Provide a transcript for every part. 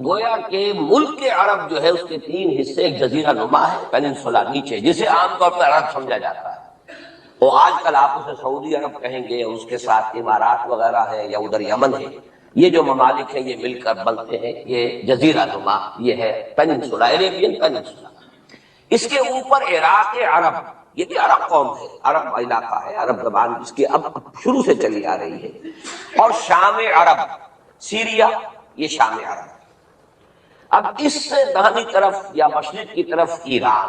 گویا کہ ملک عرب جو ہے اس کے 3 حصے، ایک جزیرہ نما ہے پیننسولا نیچے، جسے عام طور پر عرب سمجھا جاتا ہے، وہ آج کل آپ اسے سعودی عرب کہیں گے، اس کے ساتھ امارات وغیرہ ہے یا ادھر یمن ہے، یہ جو ممالک ہیں یہ مل کر بنتے ہیں یہ جزیرہ نما، یہ ہے پیننسولا، عربین پیننسولا۔ اس کے اوپر عراق عرب، یہ بھی عرب قوم ہے، عرب علاقہ ہے، عرب زبان جس کی اب شروع سے چلی آ رہی ہے، اور شام عرب، سیریا، یہ شام عرب۔ اب اس سے دہنی طرف یا مشرق کی طرف ایران،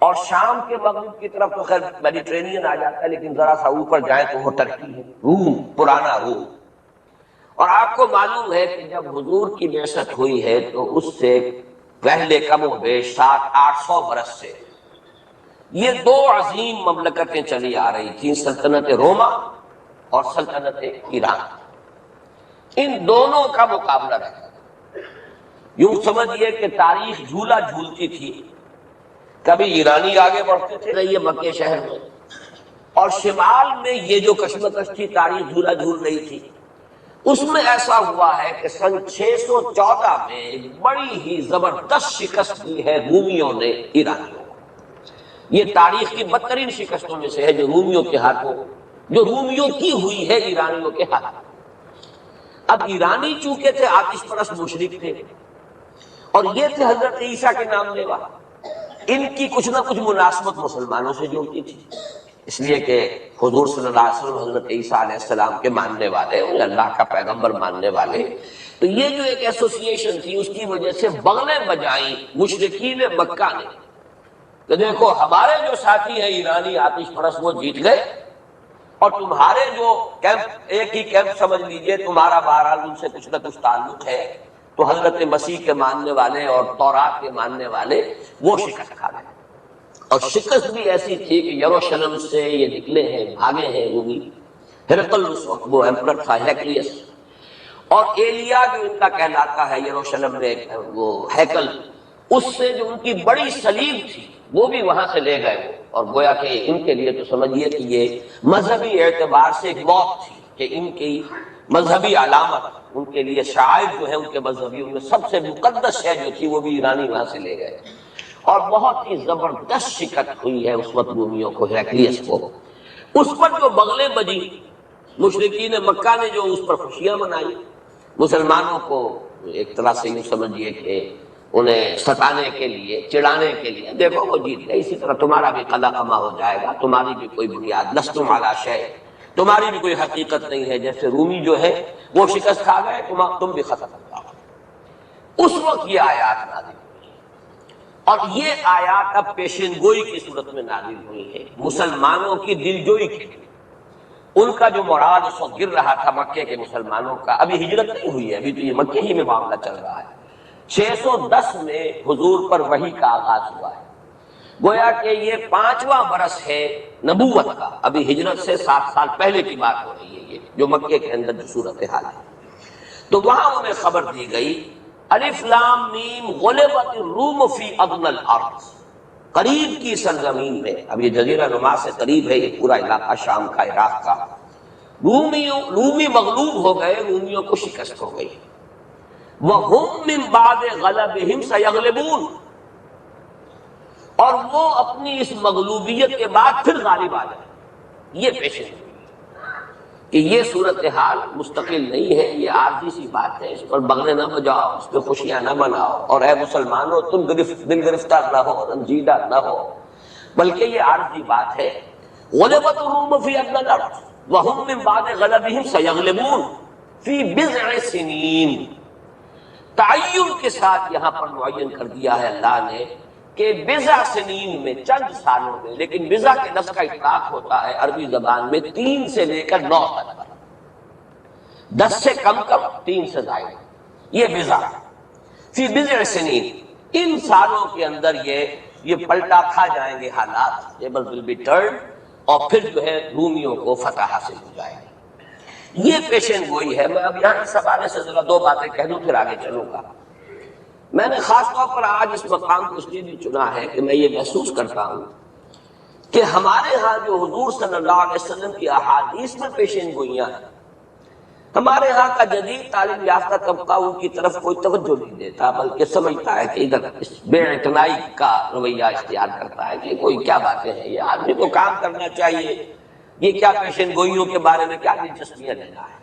اور شام کے مغرب کی طرف تو خیر میڈیٹرینین آ جاتا ہے، لیکن ذرا سا اوپر جائیں تو وہ ترکی ہے، روم، پرانا روم۔ اور آپ کو معلوم ہے کہ جب حضور کی بعثت ہوئی ہے تو اس سے پہلے کم و بیش 700-800 برس سے یہ 2 عظیم مملکتیں چلی آ رہی تھیں، سلطنت روما اور سلطنت ایران۔ ان دونوں کا مقابلہ رہا۔ یوں سمجھئے کہ تاریخ جھولا جھولتی تھی، کبھی ایرانی آگے بڑھتے تھے یہ مکے شہر میں، اور شمال میں یہ جو کشمکش تھی، تاریخ جھولا جھول رہی تھی، اس میں ایسا ہوا ہے کہ سن 614 میں ایک بڑی ہی زبردست شکست دی ہے رومیوں نے ایرانیوں کو۔ یہ تاریخ کی بدترین شکستوں میں سے ہے جو رومیوں کے ہاتھوں، جو رومیوں کی ہوئی ہے ایرانیوں کے ہاتھوں۔ اب ایرانی چونکہ تھے آتش پرست مشرک تھے، اور یہ تھے حضرت عیسیٰ کے نام لیوا، ان کی کچھ نہ کچھ مناسبت مسلمانوں سے جڑتی تھی، اس لیے کہ حضور صلی اللہ علیہ وسلم حضرت عیسیٰ علیہ السلام کے ماننے والے، اللہ کا پیغمبر ماننے والے، تو یہ جو ایک ایسوسیشن تھی اس کی وجہ سے بغلیں بجائیں مشرکین مکہ نے کہ دیکھو ہمارے جو ساتھی ہیں ایرانی آتش پرست وہ جیت گئے، اور تمہارے جو کیمپ، ایک ہی کیمپ سمجھ لیجئے، تمہارا بہرحال ان سے کچھ نہ کچھ تعلق ہے، تو حضرت مسیح کے ماننے والے اور تورات کے ماننے والے وہ شکست کھا گئے۔ اور شکست بھی ایسی تھی کہ یروشلم سے یہ نکلے ہیں، بھاگے ہیں رومی، ہرقل اس وقت وہ ایمپرر تھا، ہیکلیس، اور ایلیا جو ان کا کہلاتا ہے یروشلم میں وہ ہیکل، اس سے جو ان کی بڑی صلیب تھی وہ بھی وہاں سے لے گئے وہ، اور گویا کہ ان کے لیے تو سمجھیے کہ یہ مذہبی اعتبار سے ایک موت تھی کہ ان کی مذہبی علامت، ان کے لیے شاعر جو ہے ان کے مذہبی، ان میں سب سے مقدس شے جو تھی وہ بھی ایرانی وہاں سے لے گئے، اور بہت ہی زبردست شکست ہوئی ہے اس وقت رومیوں کو، ہیرکلیس کو۔ اس پر جو بغلیں بجی، مشرکین مکہ نے جو اس پر خوشیاں منائی، مسلمانوں کو ایک طرح سے یوں سمجھیے کہ انہیں ستانے کے لیے، چڑھانے کے لیے، دیکھو وہ جیت گئے، اسی طرح تمہارا بھی قلع کما ہو جائے گا، تمہاری بھی کوئی بنیاد، لستم علی شیء، تمہاری بھی کوئی حقیقت نہیں ہے، جیسے رومی جو ہے وہ شکست کھا گئے، تم بھی ختم ہو جاؤ۔ اس وقت یہ آیات نازل ہوئی، اور یہ آیات اب پیشین گوئی کی صورت میں نازل ہوئی ہے مسلمانوں کی دلجوئی کے لیے۔ ان کا جو مراد اس وقت گر رہا تھا مکے کے مسلمانوں کا، ابھی ہجرت نہیں ہوئی ہے، ابھی تو یہ مکے ہی میں معاملہ چل رہا ہے۔ 610 میں حضور پر وحی کا آغاز ہوا ہے، گویا کہ یہ 5واں برس ہے نبوت کا، ابھی ہجرت سے 7 سال پہلے کی بات ہو رہی ہے، یہ جو مکے کے اندر جو صورتحال ہے۔ تو وہاں انہیں خبر دی گئی، الف لام میم غلبت الروم فی ادنی الارض، قریب کی سرزمین میں، اب یہ جزیرہ نما سے قریب ہے یہ پورا علاقہ شام کا، عراق کا، رومی مغلوب ہو گئے، رومیوں کو شکست ہو گئی، وَهُمْ مِنْ بَعْدِ غَلَبِهِمْ سَيَغْلِبُونَ، اور وہ اپنی اس مغلوبیت کے بعد پھر غالب آ جائیں۔ یہ پیشن ہوئی کہ یہ صورتحال مستقل نہیں ہے، یہ عارضی سی بات ہے، اس پر بغلیں نہ بجاؤ، اس پہ خوشیاں نہ مناؤ، اور اے مسلمانوں تم دل گرفتار نہ ہو، رنجیدہ نہ ہو، بلکہ یہ عارضی بات ہے۔ غلبت الروم فی ادنی الارض وهم من بعد غلبهم سیغلبون فی بضع سنین، تعین کے ساتھ یہاں پر معین کر دیا ہے اللہ نے کہ بضع سنین میں، چند سالوں میں، لیکن بضع کے لفظ کا اطلاق ہوتا ہے عربی زبان میں 3 سے لے کر 9 تک، 10 سے کم 3 سے زائد، یہ بضع فی بضع سنین، ان سالوں کے اندر یہ پلٹا کھا جائیں گے حالات، tables will be turned، اور پھر جو ہے رومیوں کو فتح حاصل ہو جائے گی۔ یہ پیشن گوئی ہے۔ میں اب یہاں اس حوالے سے ذرا 2 باتیں کہہ دوں پھر آگے چلوں گا۔ میں نے خاص طور پر آج اس مقام کو اس لیے بھی چنا ہے کہ میں یہ محسوس کرتا ہوں کہ ہمارے ہاں جو حضور صلی اللہ علیہ وسلم کی احادیث میں پیشن گوئیاں ہیں، ہمارے ہاں کا جدید تعلیم یافتہ طبقہ ان کی طرف کوئی توجہ نہیں دیتا، بلکہ سمجھتا ہے کہ ادھر بے اعتنائی کا رویہ اختیار کرتا ہے کہ کوئی کیا باتیں ہیں، یہ آدمی کو کام کرنا چاہیے، یہ کیا پیشن گوئیوں کے بارے میں کیا دلچسپیاں لینا ہے۔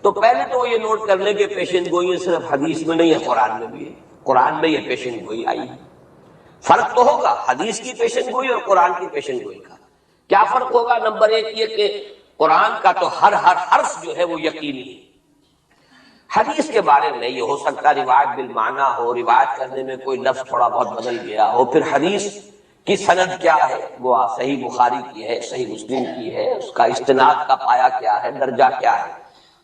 تو پہلے تو یہ نوٹ کر لیں کہ پیشن گوئی صرف حدیث میں نہیں ہے، قرآن میں بھی ہے۔ قرآن میں یہ پیشن گوئی آئی ہے۔ فرق تو ہوگا حدیث کی پیشن گوئی اور قرآن کی پیشن گوئی کا۔ کیا فرق ہوگا؟ نمبر ایک یہ کہ قرآن کا تو ہر حرف جو ہے وہ یقینی ہے۔ حدیث کے بارے میں یہ ہو سکتا ہے روایت بالمعنی ہو، روایت کرنے میں کوئی لفظ تھوڑا بہت بدل گیا ہو، پھر حدیث کی سند کیا ہے، وہ صحیح بخاری کی ہے، صحیح مسلم کی ہے، اس کا استناد کا پایا کیا ہے، درجہ کیا ہے،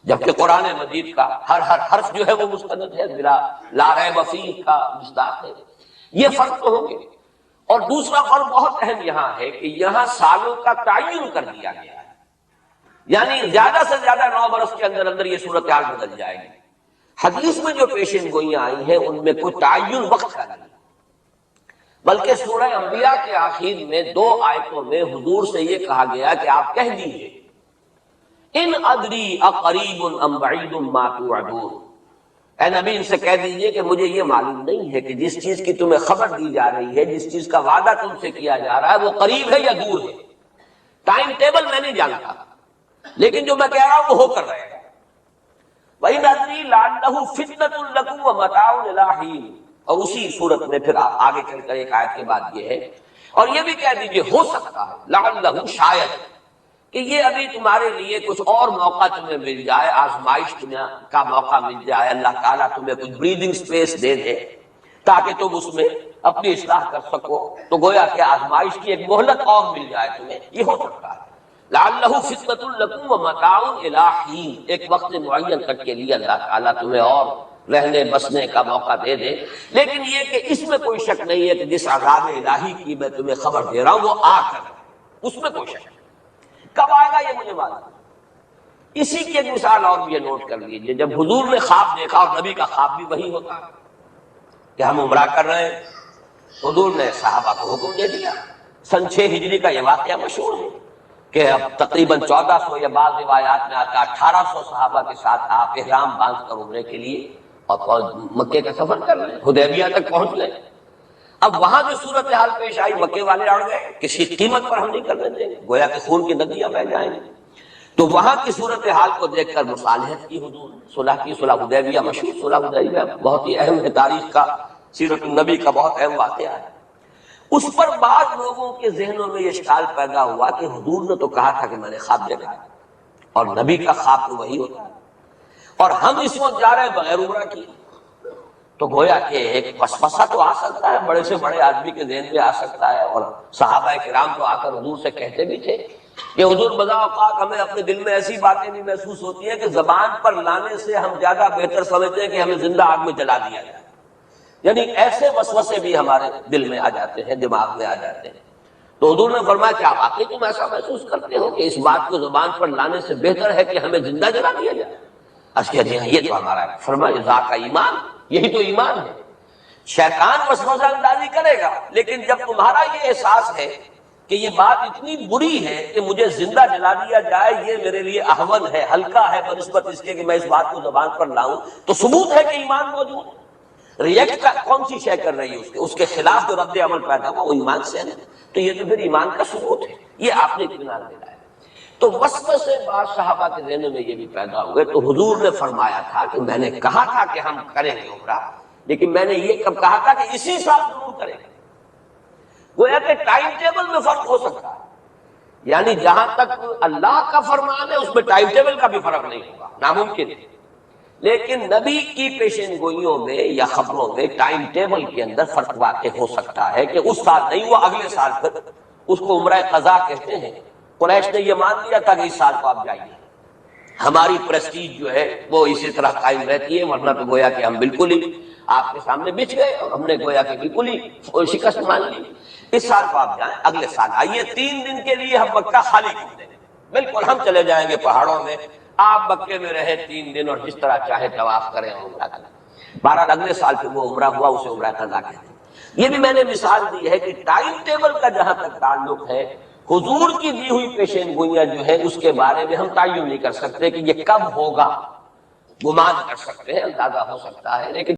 جبکہ قرآن مجید کا ہر حرف جو ہے وہ مستند ہے، بلا لا ریب فیہ کا مصداق ہے۔ یہ فرق تو ہوں گے۔ اور دوسرا فرق بہت اہم یہاں ہے کہ یہاں سالوں کا تعین کر دیا گیا ہے، یعنی زیادہ سے زیادہ 9 برس کے اندر اندر یہ صورتحال بدل جائے گی۔ حدیث میں جو پیشن گوئیاں آئی ہیں ان میں کوئی تعین وقت کا نہیں، بلکہ سورہ انبیاء کے آخر میں 2 آیتوں میں حضور سے یہ کہا گیا کہ آپ کہہ دیجئے ان ادری اقریب ام بعید ما توعدون، اے نبی ان سے کہہ دیجئے کہ مجھے یہ معلوم نہیں ہے کہ جس چیز کی تمہیں خبر دی جا رہی ہے، جس چیز کا وعدہ تم سے کیا جا رہا ہے وہ قریب ہے یا دور ہے۔ ٹائم ٹیبل میں نہیں جانتا، لیکن جو میں کہہ رہا ہوں وہ ہو کر رہے گا۔ وَإِنْ أَدْرِي لَعَلَّهُ فِتْنَةٌ لَكُمْ وَمَتَاعٌ إِلَىٰ حِينٍ، اور اسی صورت میں پھر آگے چل کر ایک آیت کے بعد یہ ہے، اور یہ بھی کہہ دیجئے ہو سکتا ہے لعلہ شاید کہ یہ ابھی تمہارے لیے کچھ اور موقع تمہیں مل جائے، آزمائش کا موقع مل جائے، اللہ تعالیٰ تمہیں کچھ بریدنگ سپیس دے دے تاکہ تم اس میں اپنی اصلاح کر سکو، تو گویا کہ آزمائش کی ایک مہلت اور مل جائے تمہیں، یہ ہو سکتا ہے۔ لعلہ فتنۃ لکم ومتاع الی حین، ایک وقت معین تک کے لیے اللہ تعالیٰ تمہیں اور رہنے بسنے کا موقع دے دے، لیکن یہ کہ اس میں کوئی شک نہیں ہے کہ جس عذاب الہی کی میں تمہیں خبر دے رہا ہوں وہ آ کر، اس میں کوئی شک نہیں۔ کب آئے گا یہ مجھے معلوم ہے۔ اسی کی ایک مثال اور بھی یہ نوٹ کر لیجئے، جب حضور نے خواب دیکھا، اور نبی کا خواب بھی وہی ہوتا ہے کہ ہم عمرہ کر رہے ہیں، حضور نے صحابہ کو حکم دے دیا۔ سن 6 ہجری کا یہ واقعہ مشہور ہے کہ اب تقریباً 1400 یا بعض روایات میں آتا 1800 صحابہ کے ساتھ آپ احرام باندھ کر عمرے کے لیے اور مکے کا سفر کر رہے ہیں، حدیبیہ تک پہنچ گئے۔ اب وہاں جو صورتحال پیش آئی، مکے والے اڑ گئے، کسی قیمت پر ہم نہیں کرنے دیں گے، گویا کہ خون کی ندیاں بہہ جائیں گے۔ تو وہاں کی صورتحال کو دیکھ کر مصالحت کی حضور، صلح کی، صلح حدیبیہ مشہور صلح حدیبیہ بہت ہی اہم ہے، تاریخ کا، سیرت النبی کا بہت اہم واقعہ ہے۔ اس پر بعض لوگوں کے ذہنوں میں یہ اشکال پیدا ہوا کہ حضور نے تو کہا تھا کہ میں نے خواب دیکھا ہے، اور نبی کا خواب تو وہی ہوتا ہے، اور ہم اس وقت جا رہے ہیں بغیر عمرہ کی، تو گویا کہ ایک وسوسہ تو آ سکتا ہے، بڑے سے بڑے آدمی کے ذہن میں آ سکتا ہے۔ اور صحابہ کرام تو آ کر حضور سے کہتے بھی تھے کہ حضور بذا اوقات ہمیں اپنے دل میں ایسی باتیں بھی محسوس ہوتی ہیں کہ زبان پر لانے سے ہم زیادہ بہتر سمجھتے ہیں کہ ہمیں زندہ آگ میں جلا دیا جائے، یعنی ایسے وسوسے بھی ہمارے دل میں آ جاتے ہیں، دماغ میں آ جاتے ہیں۔ تو حضور نے فرمایا کیا واقعی تم ایسا محسوس کرتے ہو کہ اس بات کو زبان پر لانے سے بہتر ہے کہ ہمیں زندہ جلا دیا جائے؟ جی ہاں، یہ تو ہمارا ہے۔ فرمایا ذاک ایمان، یہی تو ایمان ہے۔ شیطان وسوسہ اندازی کرے گا، لیکن جب تمہارا یہ احساس ہے کہ یہ بات اتنی بری ہے کہ مجھے زندہ جلا دیا جائے، یہ میرے لیے اہون ہے، ہلکا ہے بنسبت اس کے کہ میں اس بات کو زبان پر لاؤں، تو ثبوت ہے کہ ایمان موجود ہے۔ ریئیکٹ کون سی شے کر رہی ہے اس کے خلاف جو رد عمل پیدا ہوا وہ ایمان سے ہے، تو یہ تو پھر ایمان کا ثبوت ہے، یہ آپ نے اطمینان دلایا۔ تو وسوسے بعض صحابہ کے ذہن میں یہ بھی پیدا ہوئے، تو حضور نے فرمایا تھا کہ میں نے کہا تھا کہ ہم کریں گے عمرہ، لیکن میں نے یہ کب کہا تھا کہ اسی سال ضرور کریں گے۔ گویا کہ ٹائم ٹیبل میں فرق ہو سکتا ہے، یعنی جہاں تک اللہ کا فرمان ہے اس میں ٹائم ٹیبل کا بھی فرق نہیں ہوگا، ناممکن ہے، لیکن نبی کی پیشن گوئیوں میں یا خبروں میں ٹائم ٹیبل کے اندر فرق واقع ہو سکتا ہے کہ اس سال نہیں، وہ اگلے سال پھر اس کو عمرہ قضا کہتے ہیں۔ قریش نے یہ مان لیا تھا کہ اس سال کو آپ جائیے، ہماری پریسٹیج جو ہے وہ اسی طرح قائم رہتی ہے، ورنہ تو گویا کہ ہم بالکل ہی آپ کے سامنے بچھ گئے اور ہم نے گویا کہ بالکل ہی شکست مان لی۔ اس سال کو آپ جائیں، اگلے سال آئیے، 3 دن کے لیے ہم مکہ خالی کر دیں، بالکل ہم چلے جائیں گے پہاڑوں میں، آپ مکے میں رہیں 3 دن اور جس طرح چاہے طواف کریں، عمرہ کریں۔ بہرحال اگلے سال پھر وہ عمرہ ہوا، اسے عمرہ قضا کہتے ہیں۔ یہ بھی میں نے مثال دی ہے کہ ٹائم ٹیبل کا جہاں تک تعلق ہے، حضور کی دی ہوئی پیشین گوئیاں جو ہے اس کے بارے میں ہم تعین نہیں کر سکتے کہ یہ کب ہوگا، گمان کر سکتے ہیں، اندازہ ہو سکتا ہے، لیکن